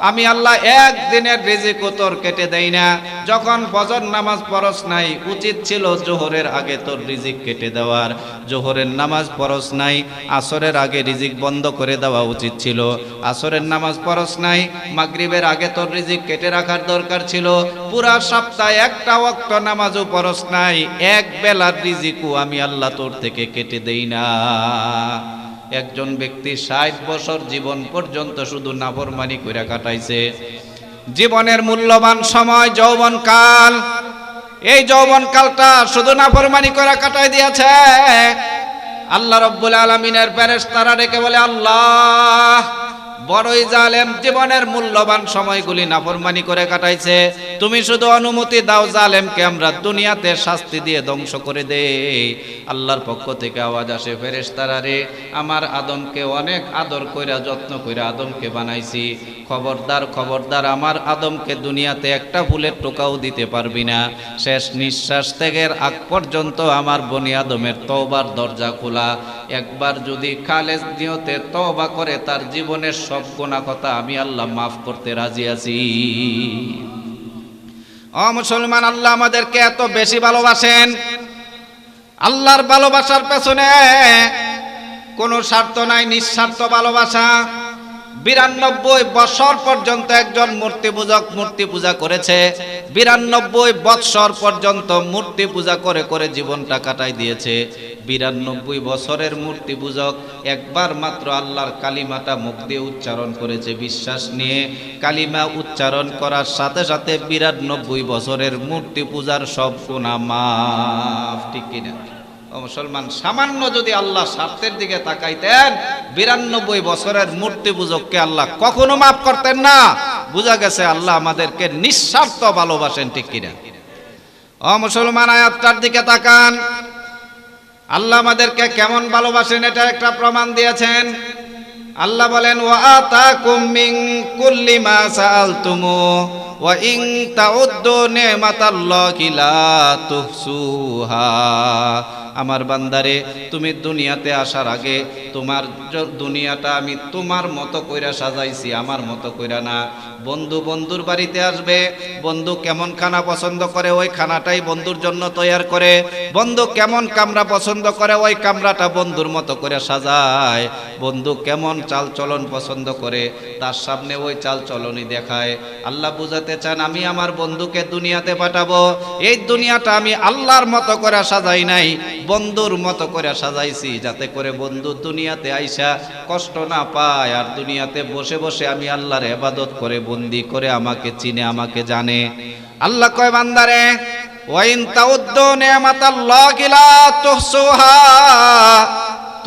আমি আল্লাহ একদিনের রিজিকও তোর কেটে দেই না। যখন ফজর নামাজ পড়স নাই, উচিত ছিল জোহরের আগে তোর রিজিক কেটে দেওয়ার। জোহরের নামাজ পড়স নাই, আসরের আগে রিজিক বন্ধ করে দেওয়া উচিত ছিল। আসরের নামাজ পড়স নাই, মাগরিবের আগে তোর রিজিক কেটে রাখার দরকার ছিল। পুরা সপ্তাহে একটা ওয়াক্ত নামাজও পড়স নাই, এক বেলার রিজিকও আমি আল্লাহ তোর থেকে কেটে দেই না। একজন ব্যক্তি 60 বছর জীবন পর্যন্ত শুধু নাফরমানি করে কাটাইছে। জীবনের মূল্যবান সময় যৌবনকাল, এই যৌবনকালটা শুধু নাফরমানি করে কাটাই দিয়েছে। আল্লাহ রাব্বুল আলামিনের ফেরেশতারা ডেকে বলে, আল্লাহ বড়ই জালেম, জীবনের মূল্যবান সময়গুলি নাফরমানি করে কাটাইছে। তুমি শুধু অনুমতি দাও জালেমকে আমরা দুনিয়াতে শাস্তি দিয়ে ধ্বংস করে দেই। আল্লাহর পক্ষ থেকে আওয়াজ আসে, ফেরেশতারা রে, আমার আদমকে অনেক আদর কইরা যত্ন কইরা আদমকে বানাইছি। খবরদার খবরদার, আমার আদমকে দুনিয়াতে একটা ফুলের টোকাও দিতে পারবি না। শেষ নিঃশ্বাস ত্যাগের আগ পর্যন্ত আমার বনি আদমের তওবার দরজা খোলা। একবার যদি খালেস নিয়তে তওবা করে, তার জীবনের সব গুনাহ কথা আমি আল্লাহ মাফ করতে রাজি আছি। ও মুসলমান, আল্লাহ আমাদেরকে এত বেশি ভালোবাসেন। আল্লাহর ভালোবাসার পেছনে কোনো স্বার্থ নাই, নিঃস্বার্থ ভালোবাসা। 92 বছর পর্যন্ত একজন মূর্তি পূজক মূর্তি পূজা করেছে। 92 বছর পর্যন্ত মূর্তি পূজা করে করে জীবনটা কাটাই দিয়েছে। 92 বছরের মূর্তি পূজক একবার মাত্র আল্লাহর কালিমাটা মুখ দিয়ে উচ্চারণ করেছে বিশ্বাস নিয়ে। কালিমা উচ্চারণ করার সাথে সাথে 92 বছরের মূর্তি পূজার সব গুনাহ মাফ। ঠিক কিনা? মুসলমান, সামান্য যদি আল্লাহ স্বার্থের দিকে তাকাইতেন, 92 বছরের মূর্তি পূজককে আল্লাহ কখনো মাফ করতেন না। বুঝা গেছে আল্লাহ আমাদেরকে নিঃস্বার্থ ভালোবাসেন। ঠিক কিনা? ও মুসলমান, আয়াতটার দিকে তাকান। আল্লাহ আমাদেরকে কেমন ভালোবাসেন এটা একটা প্রমাণ দিয়েছেন। আল্লাহ বলেন, ওয়া আতাকুম মিন কুল্লি মা সাআলতুমু ওয়া ইন তাউদ্দু নি'মাতাল্লাহি লা তুহসুহা। আমার বান্দারে, তুমি দুনিয়াতে আসার আগে তোমার দুনিয়াটা আমি তোমার মতো কইরা সাজাইছি, আমার মতো কইরা না। বন্ধু বন্ধুর বাড়িতে আসবে, বন্ধু কেমন খানা পছন্দ করে ওই খানাটাই বন্ধুর জন্য তৈয়ার করে। বন্ধু কেমন কামরা পছন্দ করে ওই কামরাটা বন্ধুর মতো করে সাজায়। বন্ধু কেমন চাল চলন পছন্দ করে তার সামনে ওই চাল চলনই দেখায়। আল্লাহ বুঝাতে চান, আমি আমার বন্ধুকে দুনিয়াতে পাঠাবো, এই দুনিয়াটা আমি আল্লাহর মতো করে সাজাই নাই, বন্ধুর মতো করে সাজাইছি, যাতে করে বন্ধু দুনিয়াতে আইসা কষ্ট না পায়, আর দুনিয়াতে বসে বসে আমি আল্লাহর ইবাদত করে বন্দি করে আমাকে চিনে, আমাকে জানে। আল্লাহ কয়, বান্দারে, ওয়াইন তাউদ্দু নি'মাতাল্লাহি লা তুহসুহা,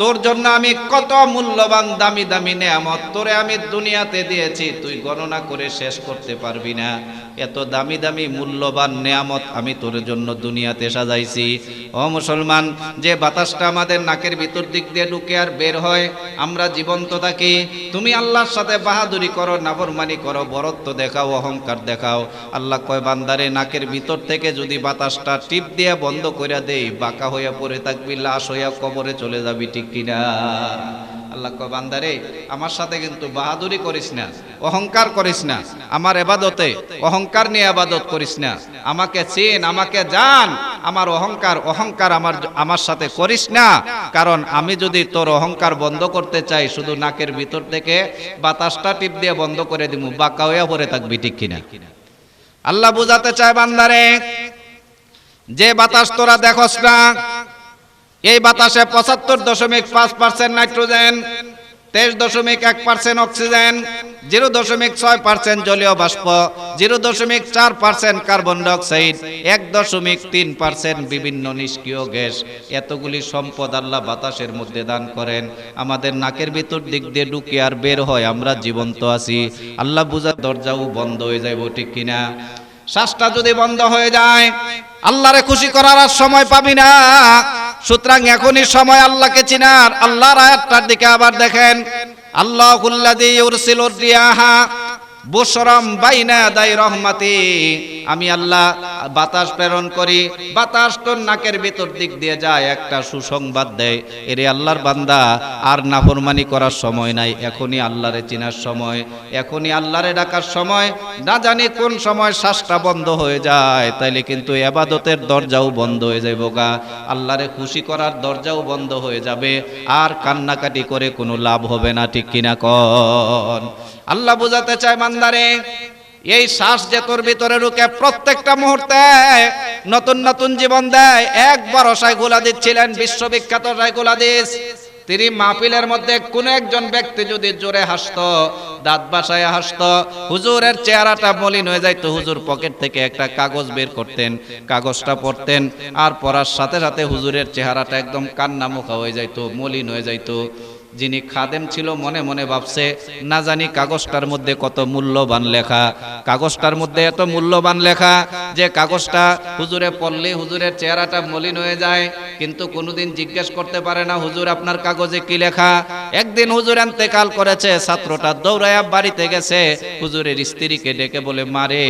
তোর জন্য আমি কত মূল্যবান দামি দামি নেয়ামত তোরে আমি দুনিয়াতে দিয়েছি, তুই গণনা করে শেষ করতে পারবি না। এত দামি দামি মূল্যবান নেয়ামত আমি তোর জন্য দুনিয়াতে সাজাইছি। ও মুসলমান, যে বাতাসটা আমাদের নাকের ভিতর দিক দিয়ে ঢুকে আর বের হয়, আমরা জীবন্ত থাকি। তুমি আল্লাহর সাথে বাহাদুরি করো, নাফরমানি করো, বরত্ব দেখাও, অহংকার দেখাও। আল্লাহ কয়, বান্দারে, নাকের ভিতর থেকে যদি বাতাসটা টিপ দিয়ে বন্ধ করে দেই, বাঁকা হইয়া পড়ে থাকবি, লাশ হইয়া কবরে চলে যাবি। ঠিক কিনা? আল্লাহ কয়, বান্দারে, আমার সাথে কিন্তু বাহাদুরি করিস না, অহংকার করিস না, আমার ইবাদতে অহংকার নিয়ে ইবাদত করিস না। আমাকে চিন, আমাকে জান, আমার অহংকার আমার সাথে করিস না। কারণ আমি যদি তোর অহংকার বন্ধ করতে চাই, শুধু নাকের ভিতর থেকে বাতাসটা টিপ দিয়ে বন্ধ করে দিব, বাঁকা হইয়া পড়ে থাকবি। ঠিক কিনা? আল্লাহ বুঝাতে চায়, বান্দারে, যে বাতাস তোরা দেখোস না, এই বাতাসে 75.5% নাইট্রোজেন, 23.1% অক্সিজেন, 0.6% জলীয় বাষ্প, 0.4% কার্বন ডাইঅক্সাইড, 1.3% বিভিন্ন নিষ্ক্রিয় গ্যাস। এতগুলি সম্পদ আল্লাহ বাতাসের মধ্যে দান করেন। আমাদের নাকের ভিতর দিক দিয়ে ঢুকে আর বের হয়, আমরা জীবন্ত আছি। আল্লাহ বুঝার দরজাও বন্ধ হয়ে যাইব। ঠিক কিনা? শ্বাসটা যদি বন্ধ হয়ে যায়, আল্লাহরে খুশি করার আর সময় পাবি না। সুতরাং এখনই সময় আল্লাহকে চিনার। আল্লাহর আয়াতটার দিকে আবার দেখেন, আল্লাহুল্লাযী ইউরসিলুর রিয়াহা বুশরাম বাইনা দাই রহমাতি, আমি আল্লাহ বাতাস প্রেরণ করি, বাতাস তোর নাকের ভিতর দিক দিয়ে যায়, একটা সুসংবাদ দেয়, এরে আল্লাহর বান্দা আর নাফরমানি করার সময় নাই, এখনই আল্লাহরে চিনার সময়, এখনই আল্লাহরে ডাকার সময়। না জানি কোন সময় শ্বাসটা বন্ধ হয়ে যায়, তাইলে কিন্তু ইবাদতের দরজাও বন্ধ হয়ে যাবে গা, আল্লাহরে খুশি করার দরজাও বন্ধ হয়ে যাবে, আর কান্নাকাটি করে কোনো লাভ হবে না, ঠিক কিনা কন? আল্লাহ বুঝাতে চায় বান্দারে, এই শ্বাস যে তোর ভিতরে ঢুকে প্রত্যেকটা মুহূর্তে নতুন নতুন জীবন দেয়। একবার শাইখুল হাদিস ছিলেন বিশ্ববিখ্যাত শাইখুল হাদিস, তিনি মাহফিলের মধ্যে কোন একজন ব্যক্তি যদি জোরে হাসতো, দাঁত বাসায় হাসতো, হুজুরের চেহারাটা মলিন হয়ে যাইতো, হুজুর পকেট থেকে একটা কাগজ বের করতেন, কাগজটা পড়তেন, আর পড়ার সাথে সাথে হুজুরের চেহারাটা একদম কান্নামুখা হয়ে যাইতো, মলিন হয়ে যাইতো। যিনি খাদেম ছিল মনে মনে ভাবছে, না জানি কাগজটার মধ্যে কত মূল্যবান লেখা, কাগজটার মধ্যে এত মূল্যবান লেখা যে কাগজটা হুজুরে পড়লে হুজুরের চেহারাটা মলিন হয়ে যায়, কিন্তু কোনোদিন জিজ্ঞেস করতে পারে না, হুজুর আপনার কাগজে কি লেখা। একদিন হুজুর ইন্তেকাল করেছে, ছাত্রটা দৌড়ায়া বাড়িতে গেছে, হুজুরের স্ত্রীকে ডেকে বলে, মারে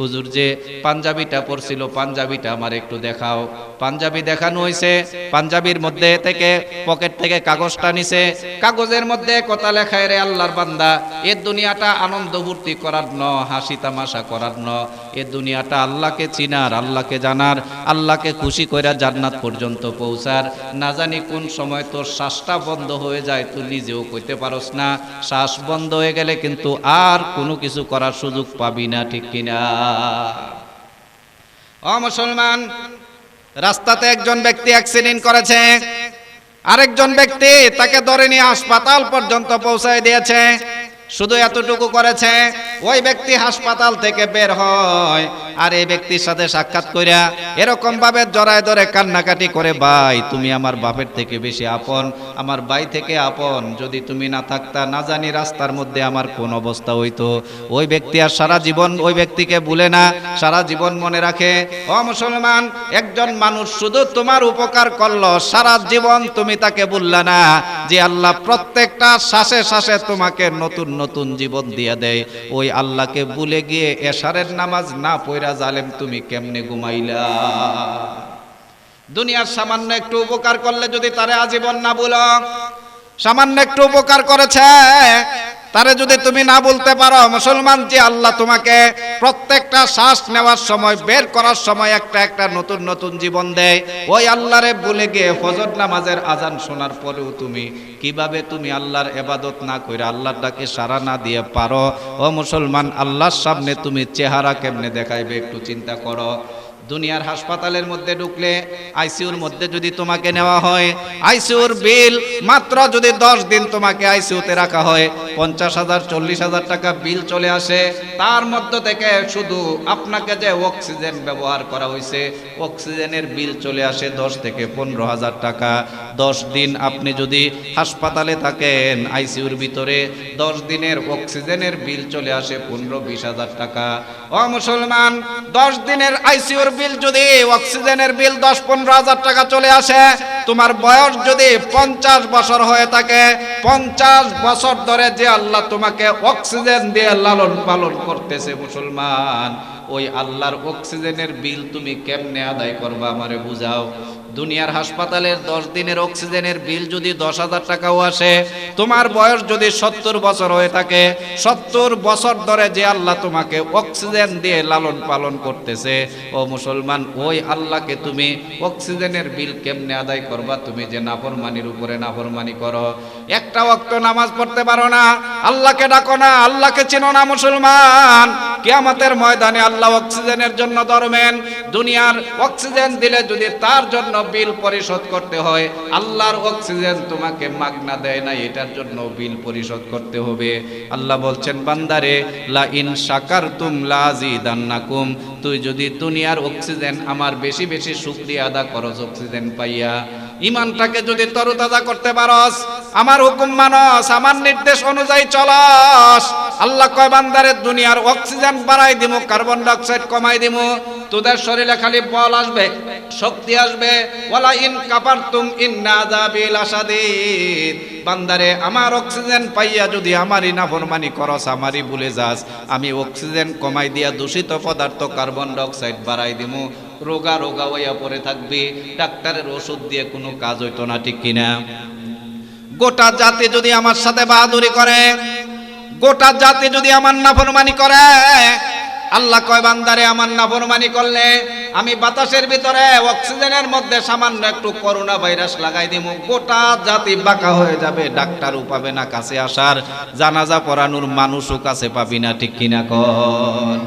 হুজুর যে পাঞ্জাবিটা পরছিল, পাঞ্জাবিটা আমার একটু দেখাও। পাঞ্জাবি দেখানো হয়েছে, পাঞ্জাবির মধ্যে থেকে পকেট থেকে কাগজটা নিছে, কাগজের মধ্যে কথা লেখা, রে আল্লাহর বান্দা, এ দুনিয়াটা আনন্দ ফুর্তি করার ন, হাসি তামাশা করার ন, এ দুনিয়াটা আল্লাহকে চিনার, আল্লাহকে জানার, আল্লাহকে খুশি কইরা জান্নাত পর্যন্ত পৌঁছার। না জানি কোন সময় তোর শ্বাসটা বন্ধ হয়ে যায়, তুই নিজেও কইতে পারস না, শ্বাস বন্ধ হয়ে গেলে কিন্তু আর কোনো কিছু করার সুযোগ পাবি না, ঠিক কিনা? ও মুসলমান, রাস্তাতে একজন ব্যক্তি অ্যাক্সিডেন্ট করেছে, আরেকজন ব্যক্তি তাকে ধরে নিয়ে হাসপাতাল পর্যন্ত পৌঁছায় দিয়েছে। শুধু এতটুকু করেছে, ওই ব্যক্তি হাসপাতাল থেকে বের হয়, আর এই ব্যক্তির সাথে সাক্ষাৎ কইরা এরকম ভাবে জড়ায় ধরে কান্নাকাটি করে, ভাই তুমি আমার বাপের থেকে বেশি আপন, আমার ভাই থেকে আপন, যদি তুমি না থাকতা না জানি রাস্তার মধ্যে আমার কোন অবস্থা হইতো। ওই ব্যক্তি আর সারা জীবন ওই ব্যক্তিকে ভুলে না, সারা জীবন মনে রাখে। ও মুসলমান, একজন মানুষ শুধু তোমার উপকার করলো, সারা জীবন তুমি তাকে ভুললা না, যে আল্লাহ প্রত্যেকটা শ্বাসে শ্বাসে তোমাকে নতুন নতুন জীবন দিয়ে দেয়, ওই আল্লাহকে ভুলে গিয়ে এশারের নামাজ না পড়া জালেম তুমি কেমনে ঘুমাইলা? দুনিয়ার সামান্য একটু উপকার করলে যদি তারে আজীবন না ভুলো, সামান্য একটু উপকার করেছে তারে যদি তুমি না বলতে পারো, মুসলমান, যে আল্লাহ তোমাকে প্রত্যেকটা শ্বাস নেওয়ার সময়, বের করার সময় একটা একটা নতুন নতুন জীবন দেয়, ওই আল্লাহরে ভুলে গিয়ে ফজর নামাজের আজান শোনার পরেও তুমি কিভাবে তুমি আল্লাহর ইবাদত না করে আল্লাহর ডাকে সাড়া না দিয়ে পারো? ও মুসলমান, আল্লাহর সামনে তুমি চেহারা কেমনে দেখাইবে একটু চিন্তা করো। দুনিয়ার হাসপাতালের মধ্যে ঢুকলে, আইসিইউর মধ্যে যদি তোমাকে নেওয়া হয়, আইসিইউর বিল মাত্র যদি 10 দিন তোমাকে আইসিইউতে রাখা হয়, 50,000 40,000 টাকা বিল চলে আসে। তার মধ্য থেকে শুধু আপনাকে যে অক্সিজেন ব্যবহার করা হয়েছে, অক্সিজেনের বিল চলে আসে 10 থেকে 15,000 টাকা। 10 দিন আপনি যদি হাসপাতালে থাকেন আইসিইউর ভিতরে, 10 দিনের অক্সিজেনের বিল চলে আসে 15-20,000 টাকা। ও মুসলমান, 10 দিনের আইসিইউর বিল যদি, অক্সিজেনের বিল 10-15,000 টাকা চলে আসে, তোমার বয়স যদি 50 বছর হয়ে থাকে, 50 বছর ধরে যে আল্লাহ তোমাকে অক্সিজেন দিয়ে লালন পালন করতেছে, মুসলমান, ওই আল্লাহর অক্সিজেনের বিল তুমি কেমনে আদায় করবা আমারে বুঝাও। দুনিয়ার হাসপাতালের 10 দিনের অক্সিজেনের বিল যদি 10,000 টাকাও আসে, তোমার বয়স যদি 70 বছর হয়ে থাকে, 70 বছর ধরে যে আল্লাহ তোমাকে অক্সিজেন দিয়ে লালন পালন করতেছে, ও মুসলমান, ওই আল্লাহকে তুমি অক্সিজেনের বিল কেমনে আদায় করবা? তুমি যে নাফরমানির উপরে নাফরমানি করো, একটা ওয়াক্ত নামাজ পড়তে পারো না, আল্লাহকে ডাকো না, আল্লাহকে চিনো না, মুসলমান, কিয়ামতের ময়দানে আল্লাহ অক্সিজেনের জন্য ধরবেন। দুনিয়ার অক্সিজেন দিলে যদি তার জন্য বিল পরিশোধ করতে হয়, আল্লাহর অক্সিজেন তোমাকে মাগনা দেয় না, এটার জন্য বিল পরিশোধ করতে হবে। আল্লাহ বলছেন, বান্দারে, লা ইন শাকারতুম লা আযীদান্নাকুম, তুই যদি দুনিয়ার অক্সিজেন আমার বেশি বেশি শুকরিয়া আদা করস, অক্সিজেন পাইয়া ইমানটাকে যদি তরতাজা করতে পারস, আমার হুকুম মানস, আমার নির্দেশ অনুযায়ী চলস, আল্লাহ কয় বান্দারে দুনিয়ার অক্সিজেন বাড়াই দিমু, কার্বন ডাই অক্সাইড কমাই দিমু, তোদের শরীরে খালি বল আসবে, শক্তি আসবে। ওয়ালা ইন কাফারতুম ইন্না আযাবি লাশাদীদ। বান্দারে আমার অক্সিজেন পাইয়া যদি আমারই নাফরমানি করস, আমারই ভুলে যাস, আমি অক্সিজেন কমাই দিয়া দূষিত পদার্থ কার্বন ডাই অক্সাইড বাড়াই দিমু, রোগা রোগা হইয়া পড়ে থাকবি, ডাক্তারের ওষুধ দিয়ে কোনো কাজ হইতো না, ঠিক কিনা? গোটা জাতি যদি আমার সাথে বাহাদুরি করে, গোটা জাতি যদি আমার নাফরমানি করে, আল্লাহ কয় বান্দারে আমার নাফরমানি করলে আমি বাতাসের ভিতরে অক্সিজেনের মধ্যে সামান্য একটু করোনা ভাইরাস লাগাই দিব, গোটা জাতি বাঁকা হয়ে যাবে, ডাক্তারও পাবে না কাছে আসার, জানাজা পড়ানোর মানুষও কাছে পাবি না, ঠিক কিনা কর?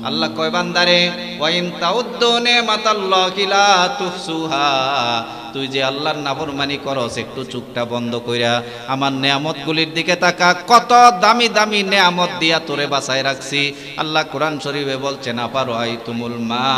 আল্লাহ কয় বান্দারে ওয়াইন তাউদ্দু নিমাতাল্লাহি লা তুহসুহা, তুই যে আল্লাহর নাফরমানি করস, একটু চোখটা বন্ধ কইরা আমার নেয়ামতগুলির দিকে তাকা, কত দামি দামি নেয়ামত দিয়া তোরে বাঁচায় রাখছি। আল্লাহ কোরআন শরীফে বলছেন আফারাআইতুমুল মা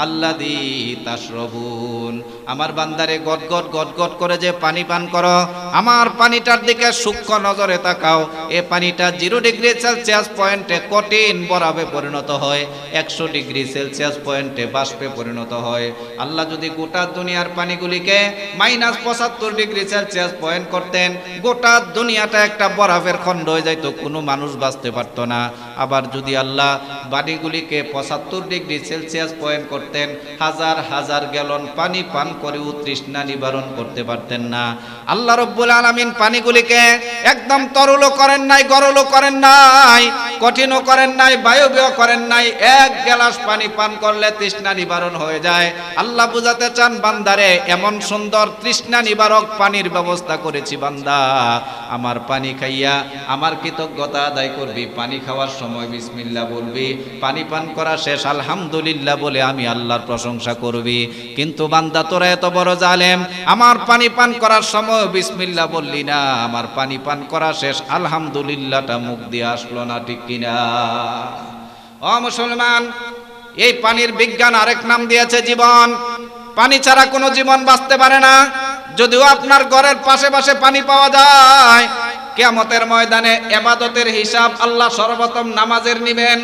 আল্লাযী তাশরাবুন, আমার বান্দারে গট গট গট গট করে যে পানি পান করো, আমার পানিটার দিকে সূক্ষ্ম নজরে তাকাও। এই পানিটা 0 ডিগ্রি সেলসিয়াস পয়েন্টে কঠিন বরফে পরিণত হয়, 100 ডিগ্রি সেলসিয়াস পয়েন্টে বাষ্পে পরিণত হয়। আল্লাহ যদি গোটা দুনিয়ার পানিগুলিকে -75 ডিগ্রি সেলসিয়াস পয়েন্ট করতেন, গোটা দুনিয়াটা একটা বরফের খণ্ড হয়ে যাইতো, কোনো মানুষ বাঁচতে পারতো না। আবার যদি আল্লাহ পানিগুলিকে 75 ডিগ্রি সেলসিয়াস পয়েন্ট করতেন, হাজার হাজার গ্যালন পানি পান করেও তৃষ্ণা নিবারণ করতে পারতেন না। আল্লাহ রব্বুল আলামিন পানিগুলিকে একদম তরলও করেন নাই, গরলও করেন নাই, কঠিনও করেন নাই, বায়বীয় করেন নাই। এক গ্লাস পানি পান করলে তৃষ্ণা নিবারণ হয়ে যায়। আল্লাহ বুঝাতে চান বান্দারে এমন সুন্দর তৃষ্ণা নিবারক পানির ব্যবস্থা করেছি, বান্দা আমার পানি খাইয়া আমার কৃতজ্ঞতা আদায় করবি, পানি খাওয়ার সময় বিসমিল্লাহ বলবি, পানি পান করা শেষ আলহামদুলিল্লাহ বলে আমি আল্লাহর প্রশংসা করবি। কিন্তু বান্দা তোরা এত বড় জালেম, আমার পানি পান করার সময় বিসমিল্লাহ বললি না, আমার পানি পান করা শেষ আলহামদুলিল্লাহটা মুখ দিয়ে আসলো না, ঠিক কিনা? ও মুসলমান, এই পানির বিজ্ঞান আরেক নাম দিয়েছে জীবন। পানি ছাড়া কোনো জীবন বাঁচতে পারে না। যদিও আপনার ঘরের পাশে পাশে পানি পাওয়া যায়, কিয়ামতের ময়দানে ইবাদতের হিসাব আল্লাহ সর্বপ্রথম নামাজের নিবেন,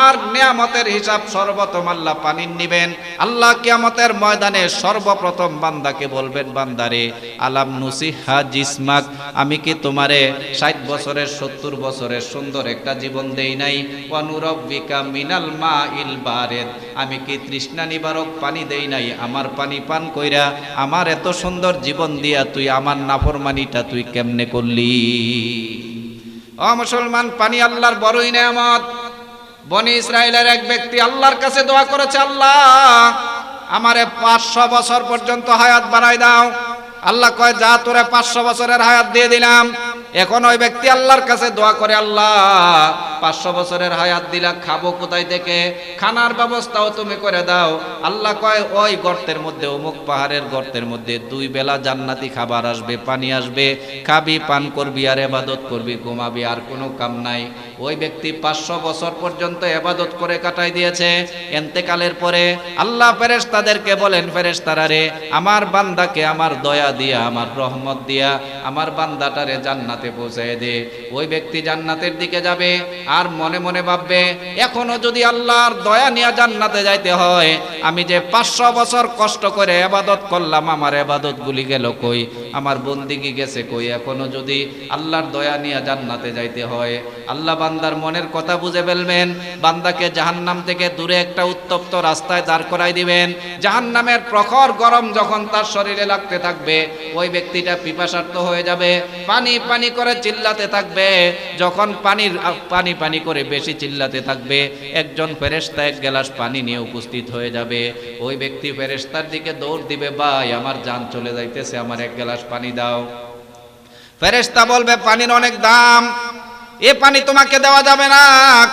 আর নিয়ামতের হিসাব সর্বপ্রথম আল্লাহ পানির নিবেন। আল্লাহ কিয়ামতের ময়দানে সর্বপ্রথম বান্দাকে বলবেন, বান্দারে আলাম নুসিহা জিসমাক, আমি কি তোমারে 60 বছরের 70 বছরের সুন্দর একটা জীবন দেই নাই? ওয়া নুরাব্বিকা মিনাল মাইল বারিদ, আমি কি তৃষ্ণা নিবারক পানি দেই নাই? আমার পানি পান কইরা আমার এত সুন্দর জীবন দিয়া তুই আমার নাফরমানিটা তুই কেমনে করলি? ও মুসলমান, পানি আল্লাহর বড়ই নেয়ামত। বনি ইসরাইলের এক ব্যক্তি আল্লাহর কাছে দোয়া করেছে, আল্লাহ আমারে 500 বছর পর্যন্ত হায়াত বাড়াই দাও। আল্লাহ কয় যা, তোরে 500 বছরের হায়াত দিয়ে দিলাম। এখন ওই ব্যক্তি আল্লাহর কাছে দোয়া করে, আল্লাহ 500 বছরের হায়াত দিলা, খাবো কোথায় থেকে? খানার ব্যবস্থাও তুমি করে দাও। আল্লাহ কয় ওই গর্তের মধ্যে, অমুক পাহাড়ের গর্তের মধ্যে 2 বেলা জান্নাতি খাবার আসবে, পানি আসবে, খাবি, পান করবি আর ইবাদত করবি, ঘুমাবি, আর কোনো কাম নাই। ওই ব্যক্তি 500 বছর পর্যন্ত ইবাদত করে কাটাই দিয়েছে। ইন্তেকালের পরে আল্লাহ ফেরেশতাদেরকে বলেন, ফেরেশতারা রে, আমার বান্দাকে আমার দয়া দিয়া, আমার রহমত দিয়া আমার বান্দাটারে জান্নাতে পৌঁছায় দে। ওই ব্যক্তি জান্নাতের দিকে যাবে আর মনে মনে ভাববে, এখনো যদি আল্লাহর দয়া নিয়ে জান্নাতে যাইতে হয়, আমি যে 500 বছর কষ্ট করে ইবাদত করলাম, আমার ইবাদত গুলি গেল কই? আমার বন্দিগি গেছে কই? এখনো যদি আল্লাহর দয়া নিয়ে জান্নাতে যাইতে হয়। আল্লাহ বান্দার মনের কথা বুঝে ফেলবেন, বান্দাকে জাহান্নাম থেকে দূরে একটা উত্তপ্ত রাস্তায় দাঁড় করাই দিবেন। জাহান্নামের প্রখর গরম যখন তার শরীরে লাগতে থাকবে, ওই ব্যক্তিটা পিপাসার্ত হয়ে যাবে, পানি পানি করে চিল্লাতে থাকবে। যখন পানি পানি করে বেশি চিল্লাতে থাকবে, একজন ফেরেশতা 1 গ্লাস পানি নিয়ে উপস্থিত হয়ে যাবে। ওই ব্যক্তি ফেরেশতার দিকে দৌড় দিবে, ভাই আমার জান চলে যাইতেছে, আমার 1 গ্লাস পানি দাও। ফেরেশতা বলবে, পানির অনেক দাম, এ পানি তোমাকে দেওয়া যাবে না।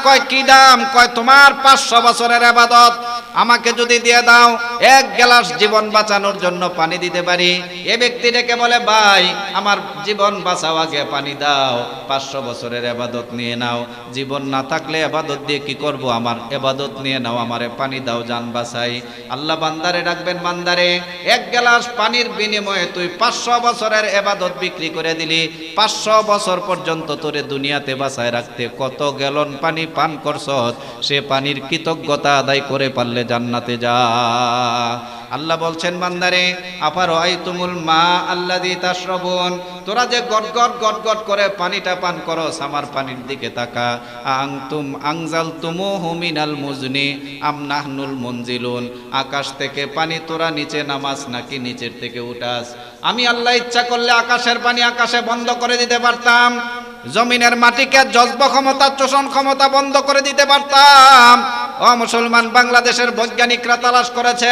কয় কি দাম? কয় তোমার 500 বছরের ইবাদত আমাকে যদি দিয়ে দাও, 1 গ্লাস জীবন বাঁচানোর জন্য পানি দিতে পারি। এ ব্যক্তি ডেকে বলে, ভাই আমার জীবন বাঁচাও, আগে পানি দাও, 500 বছরের ইবাদত নিয়ে নাও। জীবন না থাকলে ইবাদত দিয়ে কি করব? আমার ইবাদত নিয়ে নাও, আমারে পানি দাও, জান বাঁচাই। আল্লাহ বান্দারে ডাকবেন, বান্দারে 1 গ্লাস পানির বিনিময়ে তুই 500 বছরের ইবাদত বিক্রি করে দিলি। 500 বছর পর্যন্ত তোরে দুনিয়াতে বাঁচায় রাখতে কত গ্যালন পানি পান করছস, সে পানির কৃতজ্ঞতা আদায় করে পারলে জান্নাতে যা। আল্লাহ বলছেন বান্দারে, আফারাআইতুমুল মা আল্লাযী তাশরাবুন, তোরা যে গটগট গটগট করে পানিটা পান করস, আমার পানির দিকে তাকা। আনতুম আনজালতুমুহু মিনাল মুজনি আম নাহনুল মুনজিলুন, আকাশ থেকে পানি তোরা নিচে নামাস নাকি নিচের থেকে উঠাস? আমি আল্লাহ ইচ্ছা করলে আকাশের পানি আকাশে বন্ধ করে দিতে পারতাম, জমিনের মাটিকে জজব ক্ষমতা শোষণ ক্ষমতা বন্ধ করে দিতে পারতাম। ও মুসলমান, বাংলাদেশের বৈজ্ঞানিকরা তালাশ করেছে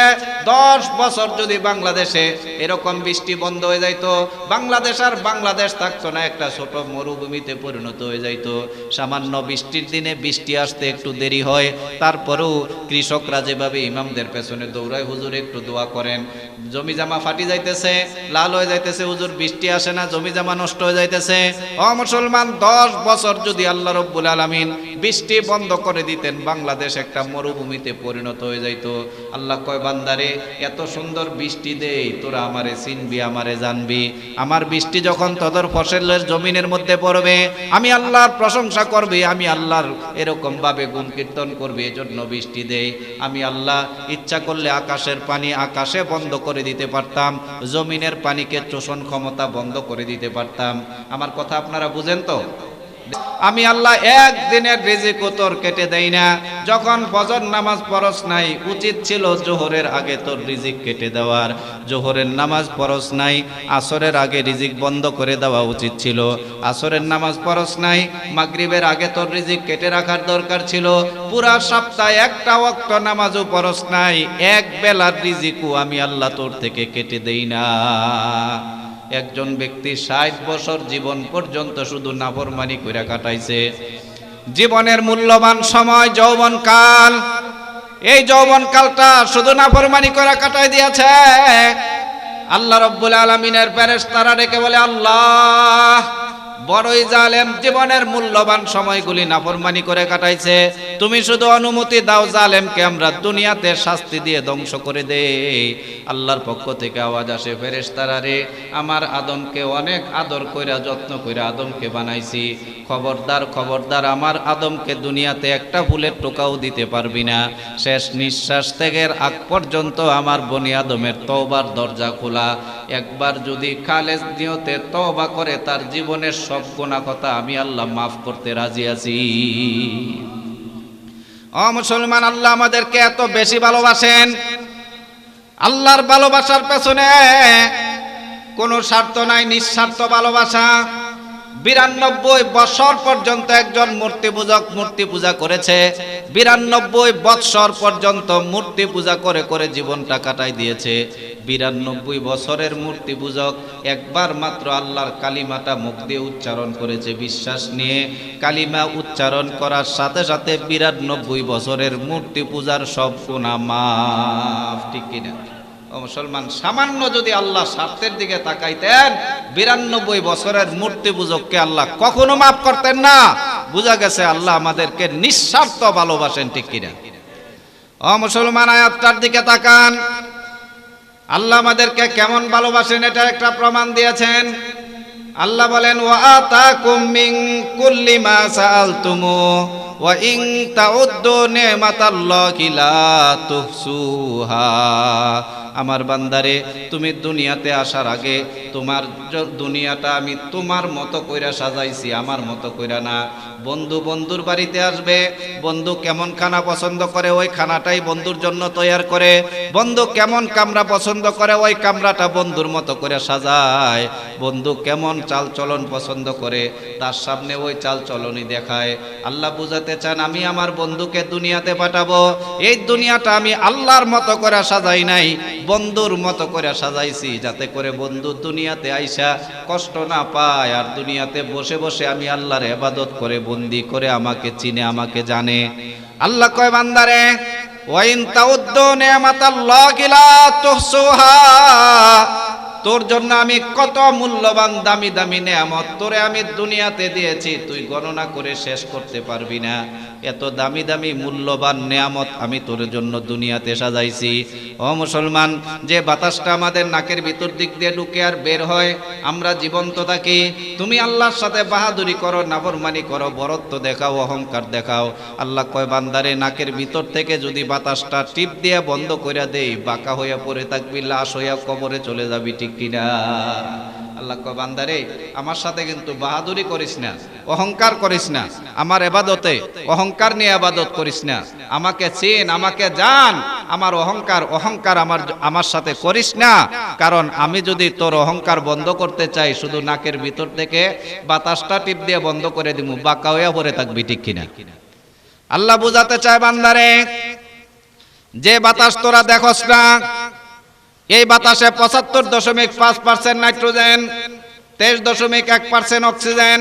10 বছর যদি বাংলাদেশে এরকম বৃষ্টি বন্ধ হয়ে যাইতো, বাংলাদেশ আর বাংলাদেশ থাকতো না, একটা ছোট মরুভূমিতে পরিণত হয়ে যাইতো। সামান্য বৃষ্টির দিনে বৃষ্টি আসতে একটু দেরি হয়, তারপরেও কৃষকরা যেভাবে ইমামদের পেছনে দৌড়ায়, হুজুর একটু দোয়া করেন, জমি জামা ফাটি যাইতেছে, লাল হয়ে যাইতেছে, হুজুর বৃষ্টি আসে না, জমি জামা নষ্ট হয়ে যাইতেছে। ও মুসলমান, 10 বছর যদি আল্লাহ রব্বুল আলামিন বৃষ্টি বন্ধ করে দিতেন, বাংলাদেশ একটা মরুভূমিতে পরিণত হয়ে যাইতো। আল্লাহ কয় বান্দারে, এত সুন্দর বৃষ্টি দেই, তোরা আমারে চিনবি, আমারে জানবি। আমার বৃষ্টি যখন তোদের ফসলের জমিনের মধ্যে পড়বে, আমি আল্লাহর প্রশংসা করবি, আমি আল্লাহর এরকম ভাবে গুণ কীর্তন করবি, এজন্য বৃষ্টি দেই। আমি আল্লাহ ইচ্ছা করলে আকাশের পানি আকাশে বন্ধ করে দিতে পারতাম, জমিনের পানিকে শোষণ ক্ষমতা বন্ধ করে দিতে পারতাম। আমার কথা আপনারা বুঝেন তো? আমি আল্লাহ একদিনের রিজিক তোর কেটে দেই না। যখন ফজর নামাজ পড়স নাই, উচিত ছিল জোহরের আগে তোর রিজিক কেটে দেওয়ার। জোহরের নামাজ পড়স নাই, আসরের আগে রিজিক বন্ধ করে দেওয়া উচিত ছিল। আসরের নামাজ পড়স নাই, মাগরিবের আগে তোর রিজিক কেটে রাখার দরকার ছিল। পুরা সপ্তাহে একটা ওয়াক্ত নামাজও পড়স নাই, এক বেলার রিজিকও আমি আল্লাহ তোর থেকে কেটে দেই না। একজন ব্যক্তি 60 বছর জীবন পর্যন্ত শুধু নাফরমানি করে কাটাইছে। জীবনের মূল্যবান সময় যৌবনকাল, এই যৌবনকালটা শুধু নাফরমানি করে কাটাই দিয়েছে। আল্লাহ রব্বুল আলামিনের ফেরেশতারা ডেকে বলে, আল্লাহ বড়ই জালেম, জীবনের মূল্যবান সময়গুলি নাফরমানি করে কাটাইছে, তুমি শুধু অনুমতি দাও জালেমকে আমরা দুনিয়াতে শাস্তি দিয়ে ধ্বংস করে দেই। আল্লাহর পক্ষ থেকে আওয়াজ আসে, ফেরেশতারা রে, আমার আদমকে অনেক আদর কইরা যত্ন কইরা আদমকে বানাইছি, খবরদার খবরদার, আমার আদমকে দুনিয়াতে একটা ফুলের টোকাও দিতে পারবি না। শেষ নিঃশ্বাস ত্যাগের আগ পর্যন্ত আমার বনি আদমের তওবার দরজা খোলা। একবার যদি খালেস নিয়তে তওবা করে, তার জীবনের সব গুনাহ কথা আমি আল্লাহ মাফ করতে রাজি আছি। ও মুসলমান, আল্লাহ আমাদেরকে এত বেশি ভালোবাসেন। আল্লাহর ভালোবাসার পেছনে কোনো স্বার্থ নাই, নিঃস্বার্থ ভালোবাসা। 92 বছর পর্যন্ত একজন মূর্তি পূজক মূর্তি পূজা করেছে। 92 বছর পর্যন্ত মূর্তি পূজা করে করে জীবনটা কাটাই দিয়েছে। 92 বছরের মূর্তি পূজক একবার মাত্র আল্লাহর কালিমাটা মুখ দিয়ে উচ্চারণ করেছে, বিশ্বাস নিয়ে কালিমা উচ্চারণ করার সাথে সাথে 92 বছরের মূর্তি পূজার সব গুনাহ মাফ। ঠিক কিনা? ও মুসলমান, সামান্য যদি আল্লাহ স্বার্থের দিকে তাকাইতেন, 92 বছরের মূর্তি পূজককে আল্লাহ কখনো মাফ করতেন না। বোঝা গেছে আল্লাহ আমাদেরকে নিঃস্বার্থ ভালোবাসেন। ঠিক কিনা? ও মুসলমান, আয়াতটার দিকে তাকান, আল্লাহ আমাদেরকে কেমন ভালোবাসেন এটা একটা প্রমাণ দিয়েছেন। আল্লাহ বলেন, ওয়া আতাকুম মিন কুল্লি মা সাআলতুমু ওয়া ইন তাউদ্দু নি'মাতাল্লাহি লা তুহসুহা। আমার বান্দারে, তুমি দুনিয়াতে আসার আগে তোমার দুনিয়াটা আমি তোমার মতো কইরা সাজাইছি, আমার মতো কইরা না। বন্ধু বন্ধুর বাড়িতে আসবে, বন্ধু কেমন খানা পছন্দ করে ওই খানাটাই বন্ধুর জন্য তৈয়ার করে। বন্ধু কেমন কামরা পছন্দ করে ওই কামরাটা বন্ধুর মতো করে সাজায়। বন্ধু কেমন চাল চলন পছন্দ করে তার সামনে ওই চাল চলনই দেখায়। আল্লাহ বুঝাতে চান, আমি আমার বন্ধুকে দুনিয়াতে পাঠাবো, এই দুনিয়াটা আমি আল্লাহর মতো করে সাজাই নাই, বন্ধুর মতো করে সাজাইছি, যাতে করে বন্ধু দুনিয়াতে আইসা কষ্ট না পায়, আর দুনিয়াতে বসে বসে আমি আল্লাহর ইবাদত করে বন্দি করে আমাকে চিনে, আমাকে জানে। আল্লাহ কয়, বান্দারে, ওয়া ইন তাউদ্দু নি'মাতাল্লাহি লা তুহসুহা, তোর জন্য আমি কত মূল্যবান দামি দামি নেয়ামত তোরে আমি দুনিয়াতে দিয়েছি, তুই গণনা করে শেষ করতে পারবি না। এত দামি দামি মূল্যবান নেয়ামত আমি তোর জন্য দুনিয়াতে সাজাইছি। ও মুসলমান, যে বাতাসটা আমাদের নাকের ভিতর দিক দিয়ে ঢুকে আর বের হয়, আমরা জীবন্ত থাকি। তুমি আল্লাহর সাথে বাহাদুরি করো, নাফরমানি করো, বরত্ব দেখাও, অহংকার দেখাও। আল্লাহ কয় বান্দারে, নাকের ভিতর থেকে যদি বাতাসটা টিপ দিয়ে বন্ধ করে দেই, বাঁকা হইয়া পড়ে থাকবি, লাশ হইয়া কবরে চলে যাবি, ঠিক কিনা? আল্লাহ কয় বান্দারে, আমার সাথে কিন্তু বাহাদুরি করিস না, অহংকার করিস না, আমার ইবাদতে অহংকার নিয়ে ইবাদত করিস না, আমাকে চিন, আমাকে জান, আমার অহংকার আমার সাথে করিস না। কারণ আমি যদি তোর অহংকার বন্ধ করতে চাই, শুধু নাকের ভিতর থেকে বাতাসটা টিপ দিয়ে বন্ধ করে দিমু, বাঁকা হইয়া পড়ে থাকবি, ঠিক কিনা? আল্লাহ বুঝাতে চায় বান্দারে, যে বাতাস তোরা দেখোস না, এই বাতাসে ৭৫.৫% নাইট্রোজেন, ২৩.১% অক্সিজেন,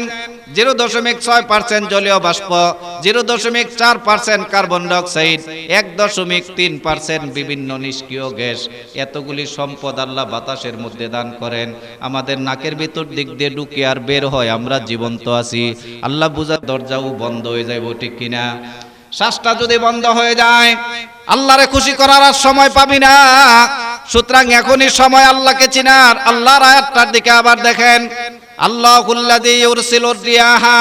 0.৬% জলীয় বাষ্প, 0.৪% কার্বন ডাইঅক্সাইড, ১.৩% বিভিন্ন নিষ্ক্রিয় গ্যাস, এতগুলি সম্পদ আল্লাহ বাতাসের মধ্যে দান করেন। আমাদের নাকের ভিতর দিক দিয়ে ঢুকে আর বের হয়, আমরা জীবন্ত আছি। আল্লাহ বুঝার দরজাও বন্ধ হয়ে যাইব, ঠিক কিনা? শ্বাসটা যদি বন্ধ হয়ে যায়, আল্লাহরে খুশি করার আর সময় পাবি না। সুতরাং এখনই সময় আল্লাহকে চিনার। আল্লাহর আয়াতটার দিকে আবার দেখেন, আল্লাহুল্লাযী ইউরসিলুর রিয়াহা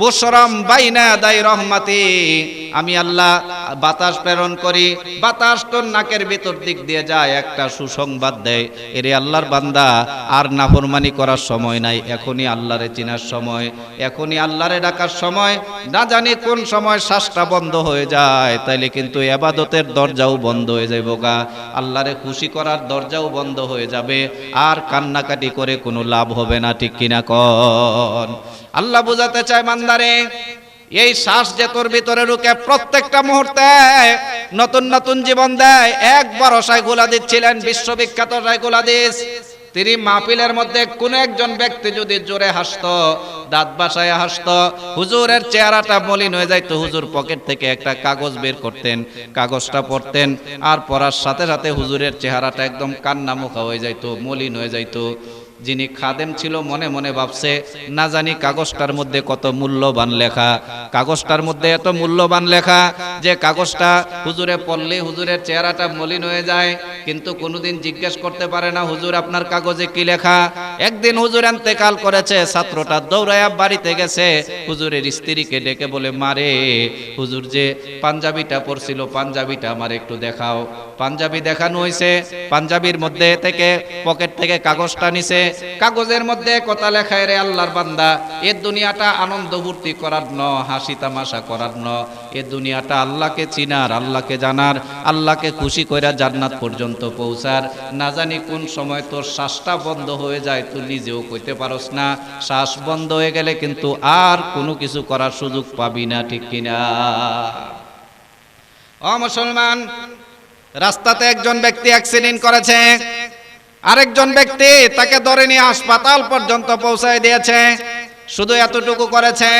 বুশরাম বাইনা ইয়াদাই রহমাতি। আমি আল্লাহ বাতাস প্রেরণ করি, বাতাস তোর নাকের ভিতর দিক দিয়ে যায়, একটা সুসংবাদ দেয়, এরে আল্লাহর বান্দা, আর নাফরমানি করার সময় নাই, এখনই আল্লাহরে চিনার সময়, এখনই আল্লাহরে ডাকার সময়। না জানি কোন সময় শ্বাসটা বন্ধ হয়ে যায়, তাইলে কিন্তু ইবাদতের দরজাও বন্ধ হয়ে যাবে, আল্লাহরে খুশি করার দরজাও বন্ধ হয়ে যাবে, আর কান্নাকাটি করে কোনো লাভ হবে না, ঠিক কিনা কন? আল্লাহ বুঝাতে চায় বান্দারে, এই শ্বাস যে তোর ভিতরে ঢুকে প্রত্যেকটা মুহূর্তে নতুন নতুন জীবন দেয়। একবার শাইখুল হাদিস ছিলেন বিশ্ববিখ্যাত শাইখুল হাদিস, তিনি মাহফিলের মধ্যে কোন একজন ব্যক্তি যদি জোরে হাসতো, দাঁত বাসায় হাসতো, হুজুরের চেহারাটা মলিন হয়ে যাইতো। হুজুর পকেট থেকে একটা কাগজ বের করতেন, কাগজটা পড়তেন, আর পড়ার সাথে সাথে হুজুরের চেহারাটা একদম কান্নামুখা হয়ে যাইতো, মলিন হয়ে যাইতো। যিনি খাদেম ছিল মনে মনে ভাবছে, না জানি কাগজটার মধ্যে কত মূল্যবান লেখা, কাগজটার মধ্যে এত মূল্যবান লেখা যে কাগজটা হুজুরে পড়লে হুজুরের চেহারাটা মলিন হয়ে যায়, কিন্তু কোনোদিন জিজ্ঞেস করতে পারে না, হুজুর আপনার কাগজে কি লেখা? একদিন হুজুর ইন্তেকাল করেছে, ছাত্রটা দৌড়ায়া বাড়িতে গেছে, হুজুরের স্ত্রীকে ডেকে বলে, মারে, হুজুর যে পাঞ্জাবিটা পরছিল, পাঞ্জাবিটা আমার একটু দেখাও। পাঞ্জাবি দেখানো হয়েছে, পাঞ্জাবির মধ্যে থেকে পকেট থেকে কাগজটা নিছে, কাগজের মধ্যে কথা লেখা, রে আল্লাহর বান্দা, এ দুনিয়াটা আনন্দ ফুর্তি করার ন, হাসি তামাশা করার ন, এ দুনিয়াটা আল্লাহকে চিনার, আল্লাহকে জানার, আল্লাহকে খুশি কইরা জান্নাত পর্যন্ত পৌঁছার। না জানি কোন সময় তোর শ্বাসটা বন্ধ হয়ে যায়, তুই নিজেও কইতে পারস না। শ্বাস বন্ধ হয়ে গেলে কিন্তু আর কোনো কিছু করার সুযোগ পাবি না, ঠিক কিনা? ও মুসলমান, রাস্তাতে একজন ব্যক্তি অ্যাক্সিডেন্ট করেছে, আরেকজন ব্যক্তি তাকে ধরে নিয়ে হাসপাতাল পর্যন্ত পৌঁছায় দিয়েছে। শুধু এতটুকু করেছে,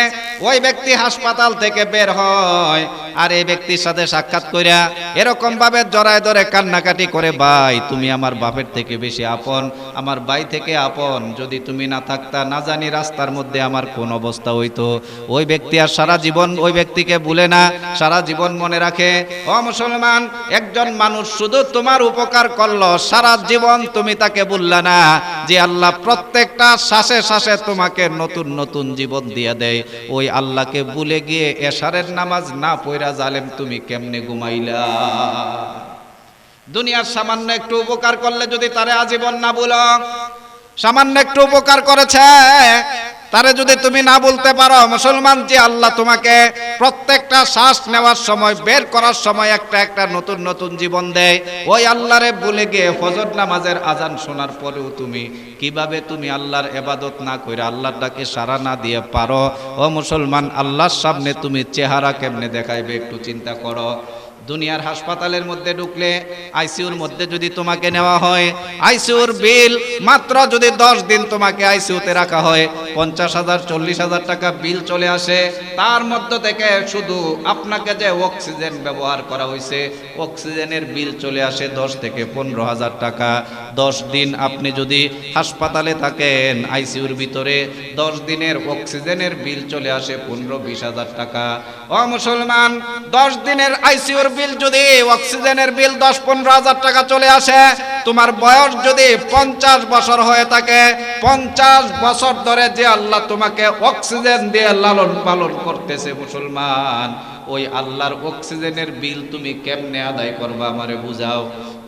ওই ব্যক্তি হাসপাতাল থেকে বের হয়, আর এই ব্যক্তির সাথে সাক্ষাৎ কইরা এরকম ভাবে জড়ায় ধরে কান্নাকাটি করে, ভাই তুমি আমার বাপের থেকে বেশি আপন, আমার ভাই থেকে আপন, যদি তুমি না থাকতা না জানি রাস্তার মধ্যে আমার কোন অবস্থা হইতো। ওই ব্যক্তি আর সারা জীবন ওই ব্যক্তিকে ভুলে না, সারা জীবন মনে রাখে। ও মুসলমান, একজন মানুষ শুধু তোমার উপকার করলো, সারা জীবন তুমি তাকে ভুললা না, যে আল্লাহ প্রত্যেকটা শ্বাসে শ্বাসে তোমাকে নতুন নতুন জীবন দিয়ে দেয়। ওই আল্লাহকে ভুলে গিয়ে এশারের নামাজ না পড়া জালেম তুমি কেমনে ঘুমাইলা? দুনিয়ার সামান্য একটু উপকার করলে যদি তারে আজীবন না ভুলো, সামান্য একটু উপকার করেছে তারে যদি তুমি না বলতে পারো, মুসলমান, যে আল্লাহ তোমাকে প্রত্যেকটা শ্বাস নেওয়ার সময়, বের করার সময় একটা একটা নতুন নতুন জীবন দেয়, ওই আল্লাহরে ভুলে গিয়ে ফজর নামাজের আজান শোনার পরেও তুমি কিভাবে তুমি আল্লাহর ইবাদত না করে, আল্লাহর ডাকে সাড়া না দিয়ে পারো? ও মুসলমান, আল্লাহর সামনে তুমি চেহারা কেমনে দেখাইবে একটু চিন্তা করো। দুনিয়ার হাসপাতালের মধ্যে ঢুকলে আইসিইউর মধ্যে যদি তোমাকে নেওয়া হয়, আইসিইউর বিল মাত্র যদি 10 দিন তোমাকে আইসিইউতে রাখা হয় 50,000 40,000 টাকা বিল চলে আসে। তার মধ্য থেকে শুধু আপনাকে যে অক্সিজেন ব্যবহার করা হয়েছে অক্সিজেনের বিল চলে আসে 10 থেকে 15,000 টাকা। 10 দিন আপনি যদি হাসপাতালে থাকেন আইসিইউর ভিতরে, 10 দিনের অক্সিজেনের বিল চলে আসে 15-20,000 টাকা। ও মুসলমান, 10 দিনের আইসিইউর বিল যদি অক্সিজেনের বিল 10-15,000 টাকা চলে আসে, তোমার বয়স যদি 50 বছর হয়ে থাকে, 50 বছর ধরে যে আল্লাহ তোমাকে অক্সিজেন দিয়ে লালন পালন করতেছে মুসলমান, ওই আল্লাহর অক্সিজেনের বিল তুমি কেমনে আদায় করবা আমারে বুঝাও।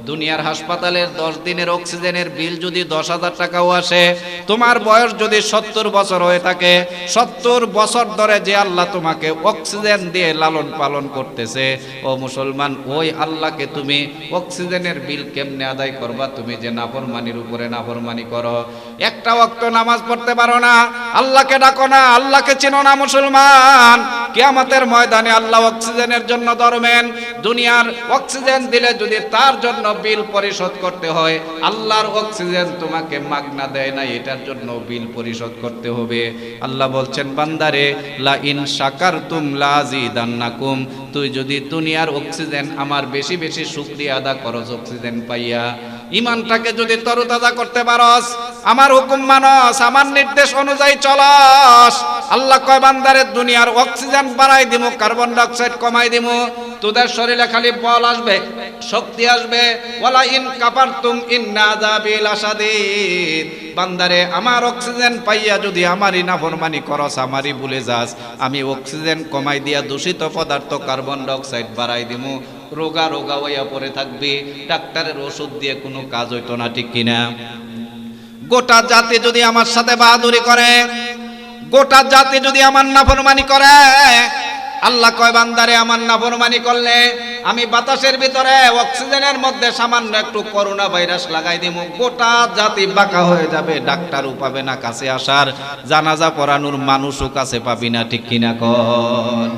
দুনিয়ার হাসপাতালের 10 দিনের অক্সিজেনের বিল যদি 10,000 টাকাও আসে, তোমার বয়স যদি 70 বছর হয়ে থাকে, 70 বছর ধরে যে আল্লাহ তোমাকে অক্সিজেন দিয়ে লালন পালন করতেছে, ও মুসলমান, ওই আল্লাহকে তুমি অক্সিজেনের বিল কেমনে আদায় করবা? তুমি যে নাফরমানির উপরে নাফরমানি করো, একটা ওয়াক্ত নামাজ পড়তে পারো না, আল্লাহকে ডাকো না, আল্লাহকে চিনো না মুসলমান, কিয়ামতের ময়দানে আল্লাহ অক্সিজেনের জন্য ধরবেন। দুনিয়ার অক্সিজেন দিলে যদি তার জন্য বিল পরিশোধ করতে হয়, আল্লাহর অক্সিজেন তোমাকে মাগনা দেয় না, এটার জন্য বিল পরিশোধ করতে হবে। আল্লাহ বলছেন, বান্দারে লা ইন শাকারতুম লাযিদান্নাকুম, তুই যদি দুনিয়ার অক্সিজেন আমার বেশি বেশি শুকরিয়া আদা করস অক্সিজেন পাইয়া, ইমানটাকে যদি তরতাজা করতে পারস, আমার হুকুম মানস, আমার নির্দেশ অনুযায়ী চলস, আল্লাহ কয় বান্দারে দুনিয়ার অক্সিজেন বাড়াই দিমু, কার্বন ডাইঅক্সাইড কমাই দিমু, তোদের শরীরে খালি বল আসবে, শক্তি আসবে। ওয়ালা ইন কাফারতুম ইন্না আযাবি লাশাদীদ, বান্দারে আমার অক্সিজেন পাইয়া যদি আমারই নাফরমানি করস, আমারই ভুলে যাস, আমি অক্সিজেন কমাই দিয়া দূষিত পদার্থ কার্বন ডাইঅক্সাইড বাড়াই দিমু, রোগা রোগা হইয়া পড়ে থাকবি, ডাক্তারের ওষুধ দিয়ে কোনো কাজ হইতো না, ঠিক কিনা? গোটা জাতি যদি আমার সাথে বাহাদুরি করে, গোটা জাতি যদি আমার নাফরমানি করে, আল্লাহ কয় বান্দারে আমার নাফরমানি করলে আমি বাতাসের ভিতরে অক্সিজেনের মধ্যে সামান্য একটু করোনা ভাইরাস লাগাই দিব, গোটা জাতি বাঁকা হয়ে যাবে, ডাক্তারও পাবে না কাছে আসার, জানাজা পড়ানোর মানুষও কাছে পাবি না, ঠিক কিনা কন?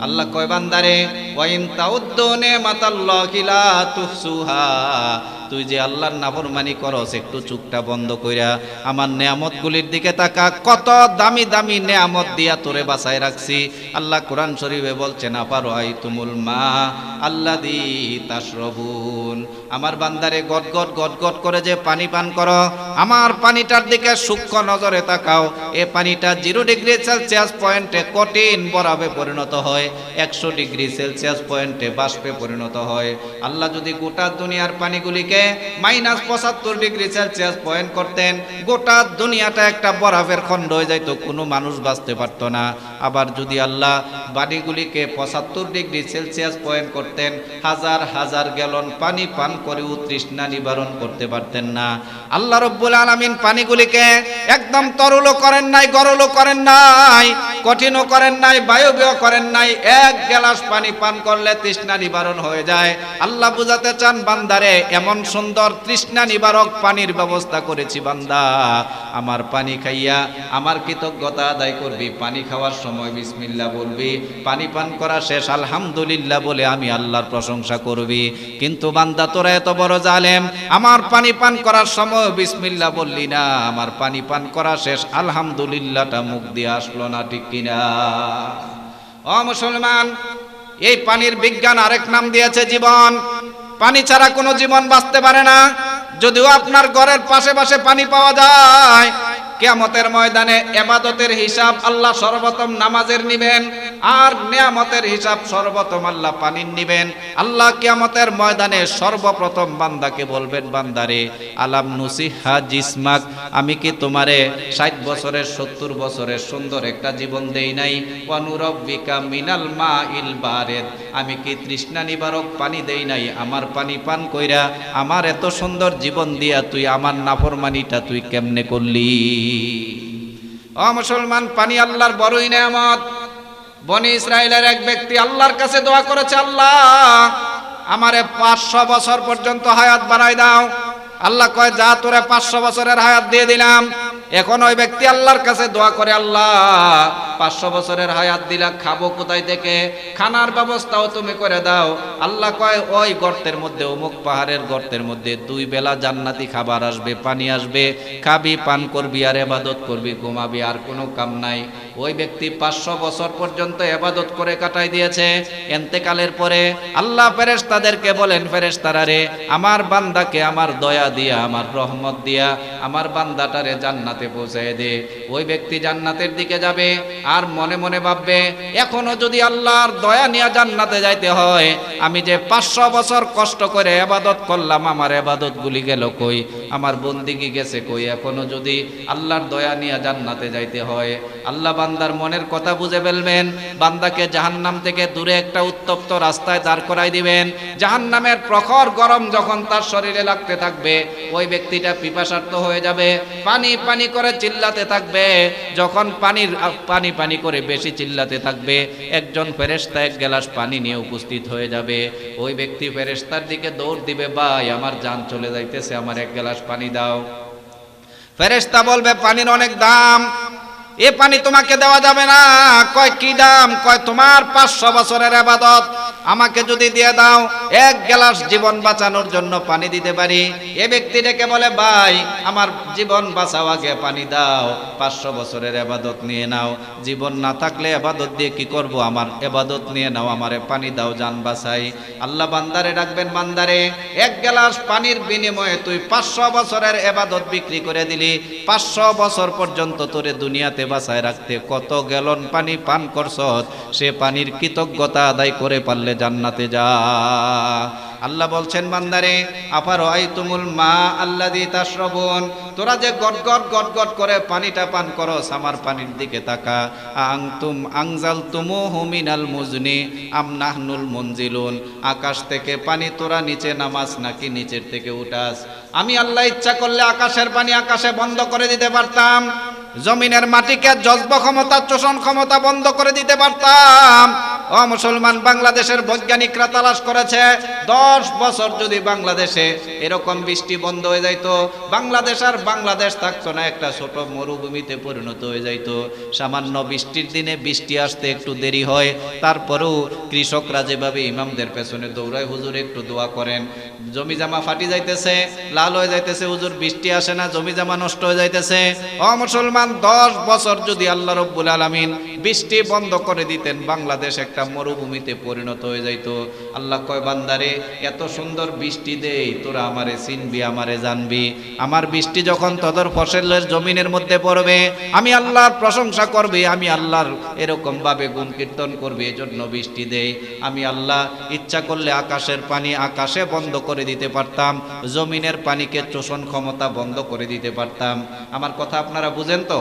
আল্লাহ কয় বান্দারে ওয়াইন তাউদ্দু নিমাতাল্লাহি লা তুহসুহা, তুই যে আল্লাহর নাফরমানি করস, একটু চুপটা বন্ধ কইরা আমার নেয়ামতগুলির দিকে তাকা, কত দামি দামি নেয়ামত দিয়া তোরে বাঁচায় রাখছি। আল্লাহ কোরআন শরীফে বলছেন, আফারাআইতুমুল মা আল্লাযী তাশরাবুন, আমার বান্দারে গট গট গট গট করে যে পানি পান করো, আমার পানিটার দিকে সূক্ষ্ম নজরে তাকাও, এ পানিটা 0 ডিগ্রি সেলসিয়াস পয়েন্টে কঠিন বরফে পরিণত হয়, 100 ডিগ্রি সেলসিয়াস পয়েন্টে বাষ্পে পরিণত হয়। আল্লাহ যদি গোটা দুনিয়ার পানিগুলিকে -75 ডিগ্রি সেলসিয়াস পয়েন্ট করতেন, গোটা দুনিয়াটা একটা বরফের খণ্ড হয়ে যাইতো, কোনো মানুষ বাঁচতে পারতো না। আবার যদি আল্লাহ পানিগুলিকে 75 ডিগ্রি সেলসিয়াস পয়েন্ট করতেন, হাজার হাজার গ্যালন পানি পান করেও তৃষ্ণা নিবারণ করতে পারতেন না। আল্লাহ রব্বুল আলামিন পানিগুলিকে একদম তরলও করেন নাই, গরলও করেন নাই, কঠিনও করেন নাই, বায়বীয় করেন নাই, এক গ্লাস পানি পান করলে তৃষ্ণা নিবারণ হয়ে যায়। আল্লাহ বুঝাতে চান, বান্দারে এমন সুন্দর তৃষ্ণা নিবারক পানির ব্যবস্থা করেছি, বান্দা আমার পানি খাইয়া আমার কৃতজ্ঞতা আদায় করবি, পানি খাওয়ার সময় বিসমিল্লাহ বলবি, পানি পান করা শেষ আলহামদুলিল্লাহ বলে আমি আল্লাহর প্রশংসা করবি। কিন্তু বান্দা তোরা এত বড় জালেম, আমার পানি পান করার সময় বিসমিল্লাহ বললি না, আমার পানি পান করা শেষ আলহামদুলিল্লাহটা মুখ দিয়ে আসলো না, ঠিক কিনা? ও মুসলমান, এই পানির বিজ্ঞান আরেক নাম দিয়েছে জীবন। পানি ছাড়া কোনো জীবন বাঁচতে পারে না। যদিও আপনার ঘরের পাশে পাশে পানি পাওয়া যায়, কিয়ামতের ময়দানে ইবাদতের হিসাব আল্লাহ সর্বপ্রথম নামাজের নিবেন, আর নিয়ামতের হিসাব সর্বপ্রথম আল্লাহ পানির নিবেন। আল্লাহ কিয়ামতের ময়দানে সর্বপ্রথম বান্দাকে বলবেন, বান্দারে আলাম নুসিহা জিসমাক, আমি কি তোমারে 60 বছরের 70 বছরের সুন্দর একটা জীবন দেই নাই? ওয়া নুরাব্বিকা মিনাল মাইল বারিদ, আমি কি তৃষ্ণা নিবারক পানি দেই নাই? আমার পানি পান কইরা আমার এত সুন্দর জীবন দিয়া তুই আমার নাফরমানিটা তুই কেমনে করলি? ও মুসলমান, পানি আল্লাহর বড়ই নেয়ামত। বনি ইসরাইলের এক ব্যক্তি আল্লাহর কাছে দোয়া করেছে, আল্লাহ আমারে 500 বছর পর্যন্ত হায়াত বাড়াই দাও। আল্লাহ কয়, যা তোরে 500 বছরের হায়াত দিয়ে দিলাম, এখন ওই ব্যক্তি আল্লাহর কাছে দোয়া করে, আল্লাহ 500 বছরের হায়াত দিলা, খাবো কোথায় থেকে? খানার ব্যবস্থাও তুমি করে দাও। আল্লাহ কয়, ওই গর্তের মধ্যে, অমুক পাহাড়ের গর্তের মধ্যে 2 বেলা জান্নাতি খাবার আসবে, পানি আসবে, খাবি, পান করবি আর ইবাদত করবি, ঘুমাবি, আর কোনো কাম নাই। ওই ব্যক্তি 500 বছর পর্যন্ত ইবাদত করে কাটাই দিয়েছে। ইন্তেকালের পরে আল্লাহ ফেরেশতাদেরকে বলেন, ফেরেশতারা রে, আমার বান্দাকে আমার দয়া দিয়া, আমার রহমত দিয়া আমার বান্দাটারে জান্নাতে পৌঁছায় দে। ওই ব্যক্তি জান্নাতের দিকে যাবে আর মনে মনে ভাববে, এখনো যদি আল্লাহর দয়া নিয়ে জান্নাতে যাইতে হয়, আমি যে 500 বছর কষ্ট করে ইবাদত করলাম, আমার ইবাদত গুলি গেল কই, আমার বন্দিগি গেছে কই? এখনো যদি আল্লাহর দয়া নিয়ে জান্নাতে যাইতে হয়। আল্লাহ বান্দার মনের কথা বুঝে ফেলবেন, বান্দাকে জাহান্নাম থেকে দূরে একটা উত্তপ্ত রাস্তায় দাঁড় করাই দিবেন। জাহান্নামের প্রখর গরম যখন তার শরীরে লাগতে থাকবে, ওই ব্যক্তিটা পিপাসার্ত হয়ে যাবে, পানি পানি করে চিল্লাতে থাকবে। যখন পানি পানি করে বেশি চিল্লাতে থাকবে, একজন ফেরেশতা 1 গ্লাস পানি নিয়ে উপস্থিত হয়ে যাবে। ওই ব্যক্তি ফেরেশতার দিকে দৌড় দিবে, ভাই আমার জান চলে যাইতেছে, আমার 1 গ্লাস পানি দাও। ফেরেশতা বলবে, পানির অনেক দাম, এ পানি তোমাকে দেওয়া যাবে না। কয়, কি দাম? কয়, তোমার 500 বছরের ইবাদত আমাকে যদি দিয়ে দাও, 1 গ্লাস জীবন বাঁচানোর জন্য পানি দিতে পারি। এ ব্যক্তি ডেকে বলে, ভাই আমার জীবন বাঁচাও, আগে পানি দাও, 500 বছরের ইবাদত নিয়ে নাও, জীবন না থাকলে ইবাদত দিয়ে কি করব, আমার ইবাদত নিয়ে নাও, আমারে পানি দাও, জান বাঁচাই। আল্লাহ বান্দারে ডাকবেন, বান্দারে 1 গ্লাস পানির বিনিময়ে তুই 500 বছরের ইবাদত বিক্রি করে দিলি, 500 বছর পর্যন্ত তোরে দুনিয়াতে বাঁচায় রাখতে কত গ্যালন পানি পান করছত, সে পানির কৃতজ্ঞতা আদায় করে পারলে জান্নাতে যা। আল্লাহ বলছেন, বান্দারে আফারাআইতুমুল মা আল্লাযী তাশরাবুন, তোরা যে গট গট গট গট করে পানিটা পান করস, আমার পানির দিকে তাকা। আনতুম আনজালতুমুহু মিনাল মুজনি আম নাহনুল মুনজিলুন, আকাশ থেকে পানি তোরা নিচে নামাস নাকি নিচের থেকে উঠাস? আমি আল্লাহ ইচ্ছা করলে আকাশের পানি আকাশে বন্ধ করে দিতে পারতাম, জমিনের মাটিকে জজব ক্ষমতা, শোষণ ক্ষমতা বন্ধ করে দিতে পারতাম। ও মুসলমান, বাংলাদেশের বৈজ্ঞানিকরা তালাশ করেছে, 10 বছর যদি বাংলাদেশে এরকম বৃষ্টি বন্ধ হয়ে যাইতো, বাংলাদেশ আর বাংলাদেশ থাকতো না, একটা ছোট মরুভূমিতে পরিণত হয়ে যাইতো। সামান্য বৃষ্টির দিনে বৃষ্টি আসতে একটু দেরি হয়, তারপরেও কৃষকরা যেভাবে ইমামদের পেছনে দৌড়ায়, হুজুর একটু দোয়া করেন, জমি জামা ফাটি যাইতেছে, লাল হয়ে যাইতেছে, হুজুর বৃষ্টি আসে না, জমি জামা নষ্ট হয়ে যাইতেছে। ও মুসলমান, 10 বছর যদি আল্লাহ রব্বুল আলামিন বৃষ্টি বন্ধ করে দিতেন, বাংলাদেশ একটা মরুভূমিতে পরিণত হয়ে যাইতো। আল্লাহ কয়, বান্দারে এত সুন্দর বৃষ্টি দেই, তোরা আমারে চিনবি, আমারে জানবি, আমার বৃষ্টি যখন তোদের ফসলের জমিনের মধ্যে পড়বে, আমি আল্লাহর প্রশংসা করবি, আমি আল্লাহর এরকম ভাবে গুণ কীর্তন করবি, এজন্য বৃষ্টি দেই। আমি আল্লাহ ইচ্ছা করলে আকাশের পানি আকাশে বন্ধ করে দিতে পারতাম, জমিনের পানিকে শোষণ ক্ষমতা বন্ধ করে দিতে পারতাম। আমার কথা আপনারা বুঝেন তো?